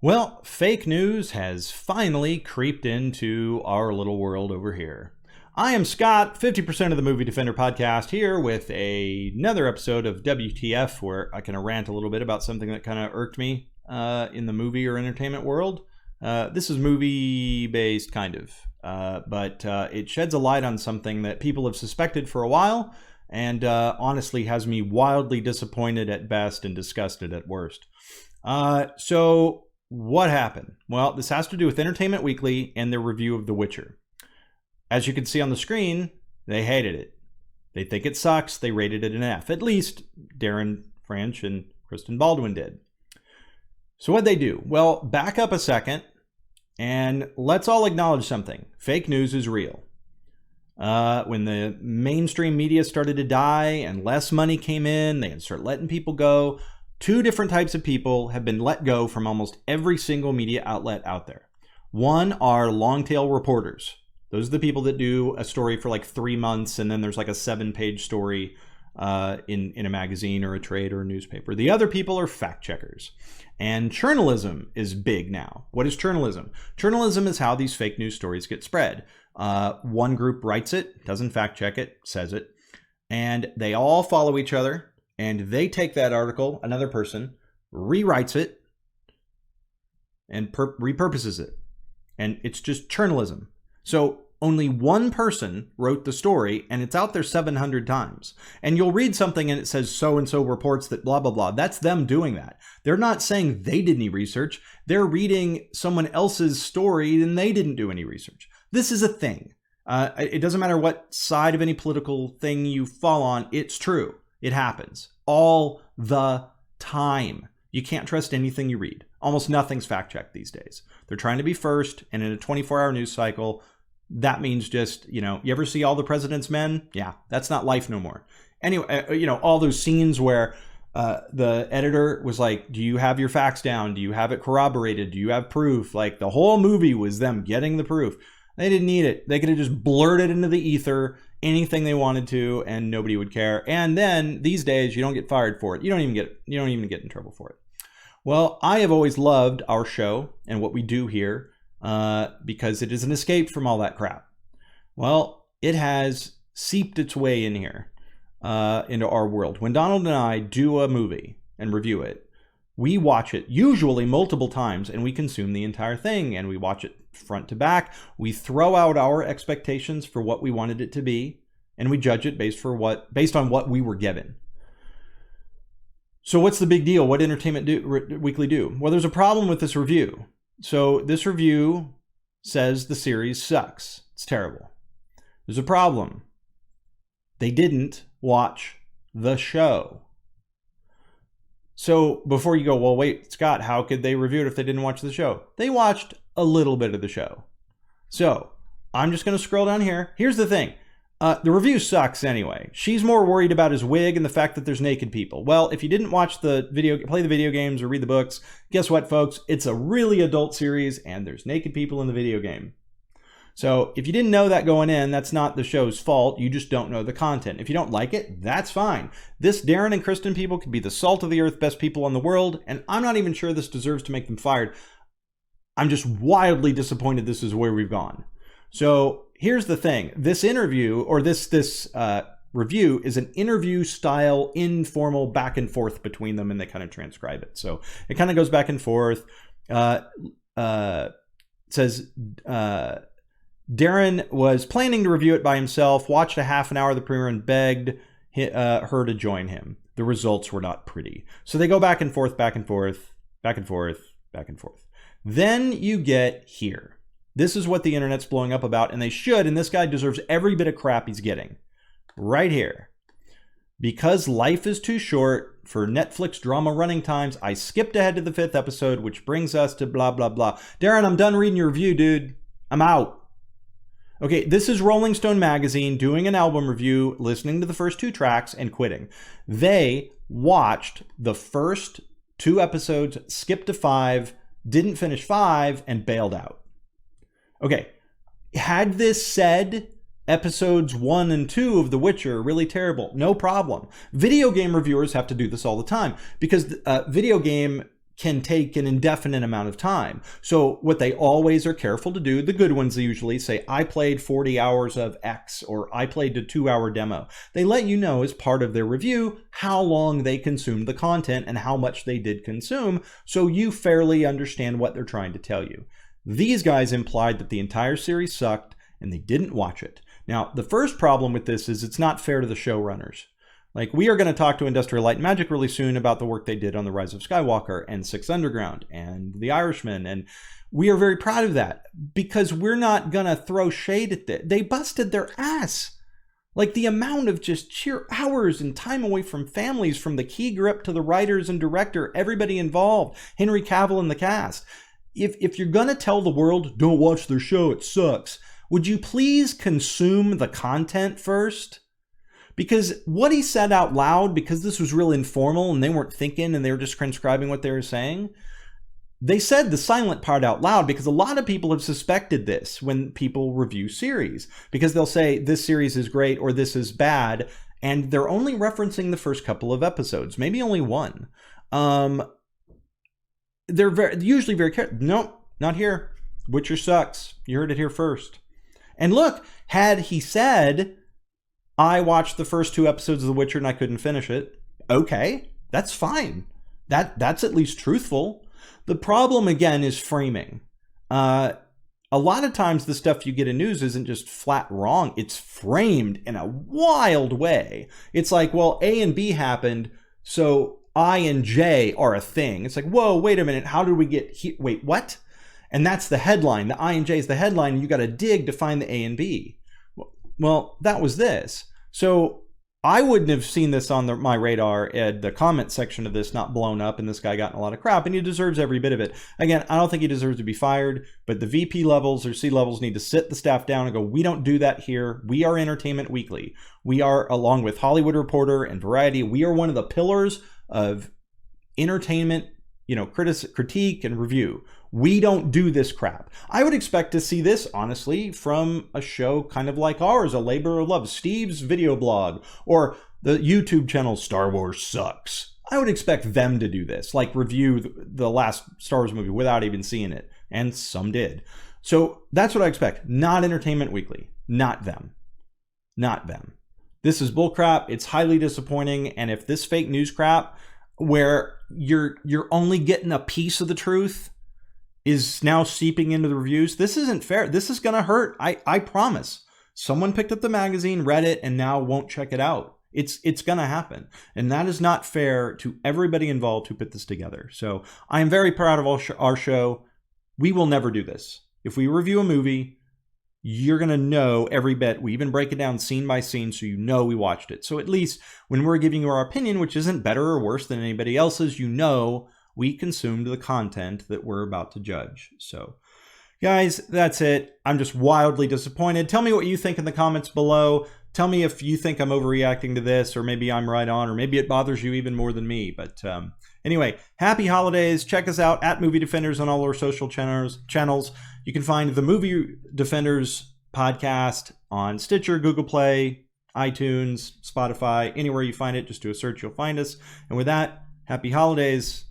Well, fake news has finally creeped into our little world over here. I am Scott, 50% of the Movie Defender podcast, here with another episode of WTF, where I can rant a little bit about something that kind of irked me in the movie or entertainment world. This is movie-based, kind of, but it sheds a light on something that people have suspected for a while, and honestly has me wildly disappointed at best and disgusted at worst. So what happened? Well, this has to do with Entertainment Weekly and their review of The Witcher. As you can see on the screen, they hated it. They think it sucks. They rated it an F. At least Darren French and Kristen Baldwin did. So what'd they do? Well, back up a second and let's all acknowledge something. Fake news is real. When the mainstream media started to die and less money came in, they had to start letting people go. Two different types of people have been let go from almost every single media outlet out there. One are long-tail reporters. Those are the people that do a story for like 3 months and then there's like a 7-page story in a magazine or a trade or a newspaper. The other people are fact checkers. And journalism is big now. What is journalism? Journalism is how these fake news stories get spread. One group writes it, doesn't fact check it, says it, and they all follow each other. And they take that article, another person, rewrites it, and repurposes it. And it's just journalism. So only one person wrote the story, and it's out there 700 times. And you'll read something and it says so-and-so reports that blah, blah, blah. That's them doing that. They're not saying they did any research. They're reading someone else's story and they didn't do any research. This is a thing. It doesn't matter what side of any political thing you fall on. It's true. It happens all the time. You can't trust anything you read. Almost nothing's fact-checked these days. They're trying to be first, and in a 24-hour news cycle, that means just, you ever see All the President's Men? Yeah, that's not life no more. Anyway, all those scenes where the editor was like, do you have your facts down? Do you have it corroborated? Do you have proof? Like, the whole movie was them getting the proof. They didn't need it. They could have just blurted into the ether anything they wanted to, and nobody would care. And then these days, you don't get fired for it. You don't even get in trouble for it. Well, I have always loved our show and what we do here because it is an escape from all that crap. Well, it has seeped its way in here into our world. When Donald and I do a movie and review it, we watch it usually multiple times and we consume the entire thing and we watch it front to back. We throw out our expectations for what we wanted it to be and we judge it based on what we were given. So what's the big deal? What Entertainment Weekly do? Well, there's a problem with this review. So this review says the series sucks. It's terrible. There's a problem. They didn't watch the show. So before you go, well, wait, Scott, how could they review it if they didn't watch the show? They watched a little bit of the show. So I'm just going to scroll down here. Here's the thing. The review sucks anyway. She's more worried about his wig and the fact that there's naked people. Well, if you didn't watch play the video games or read the books, guess what, folks? It's a really adult series and there's naked people in the video game. So if you didn't know that going in, that's not the show's fault. You just don't know the content. If you don't like it, that's fine. This Darren and Kristen people could be the salt of the earth, best people in the world, and I'm not even sure this deserves to make them fired. I'm just wildly disappointed this is where we've gone. So here's the thing. This interview, or this review, is an interview style informal back and forth between them, and they kind of transcribe it. So it kind of goes back and forth. Says Darren was planning to review it by himself, watched a half an hour of the premiere and begged her to join him. The results were not pretty. So they go back and forth, back and forth, back and forth, back and forth. Then you get here. This is what the internet's blowing up about, and they should, and this guy deserves every bit of crap he's getting. Right here. Because life is too short for Netflix drama running times, I skipped ahead to the 5th episode, which brings us to blah, blah, blah. Darren, I'm done reading your review, dude. I'm out. Okay, this is Rolling Stone magazine doing an album review, listening to the first 2 tracks and quitting. They watched the first 2 episodes, skipped to 5, didn't finish 5, and bailed out. Okay, had this said episodes 1 and 2 of The Witcher are really terrible, no problem. Video game reviewers have to do this all the time because video game can take an indefinite amount of time. So what they always are careful to do, the good ones usually say, I played 40 hours of X, or I played a 2-hour demo. They let you know as part of their review how long they consumed the content and how much they did consume, so you fairly understand what they're trying to tell you. These guys implied that the entire series sucked and they didn't watch it. Now, the first problem with this is it's not fair to the showrunners. Like, we are going to talk to Industrial Light and Magic really soon about the work they did on The Rise of Skywalker and Six Underground and The Irishman. And we are very proud of that because we're not going to throw shade at that. They busted their ass. Like, the amount of just sheer hours and time away from families, from the key grip to the writers and director, everybody involved, Henry Cavill and the cast. If you're going to tell the world, don't watch their show, it sucks, would you please consume the content first? Because what he said out loud, because this was real informal and they weren't thinking and they were just transcribing what they were saying, they said the silent part out loud because a lot of people have suspected this when people review series. Because they'll say this series is great or this is bad, and they're only referencing the first couple of episodes, maybe only one. They're usually very careful. Nope, not here. Witcher sucks. You heard it here first. And look, had he said, I watched the first 2 episodes of The Witcher and I couldn't finish it, okay, that's fine. That's at least truthful. The problem, again, is framing. A lot of times the stuff you get in news isn't just flat wrong. It's framed in a wild way. It's like, well, A and B happened, so I and J are a thing. It's like, whoa, wait a minute. How did we get here? Wait, what? And that's the headline. The I and J is the headline, and you got to dig to find the A and B. Well, that was this. So I wouldn't have seen this on my radar at the comment section of this not blown up, and this guy got in a lot of crap, and he deserves every bit of it. Again, I don't think he deserves to be fired, but the VP levels or C levels need to sit the staff down and go, we don't do that here. We are Entertainment Weekly. We are, along with Hollywood Reporter and Variety, we are one of the pillars of entertainment, critique and review. We don't do this crap. I would expect to see this, honestly, from a show kind of like ours, A Labor of Love, Steve's video blog, or the YouTube channel Star Wars Sucks. I would expect them to do this, like review the last Star Wars movie without even seeing it, and some did. So that's what I expect. Not Entertainment Weekly. Not them. Not them. This is bullcrap. It's highly disappointing, and if this fake news crap, where you're only getting a piece of the truth, is now seeping into the reviews, this isn't fair. This is going to hurt. I promise. Someone picked up the magazine, read it, and now won't check it out. It's going to happen. And that is not fair to everybody involved who put this together. So I am very proud of our show. We will never do this. If we review a movie, you're going to know every bit. We even break it down scene by scene so you know we watched it. So at least when we're giving you our opinion, which isn't better or worse than anybody else's, you know we consumed the content that we're about to judge. So, guys, that's it. I'm just wildly disappointed. Tell me what you think in the comments below. Tell me if you think I'm overreacting to this, or maybe I'm right on, or maybe it bothers you even more than me. But anyway, happy holidays. Check us out at Movie Defenders on all our social channels. You can find the Movie Defenders podcast on Stitcher, Google Play, iTunes, Spotify, anywhere you find it. Just do a search, you'll find us. And with that, happy holidays.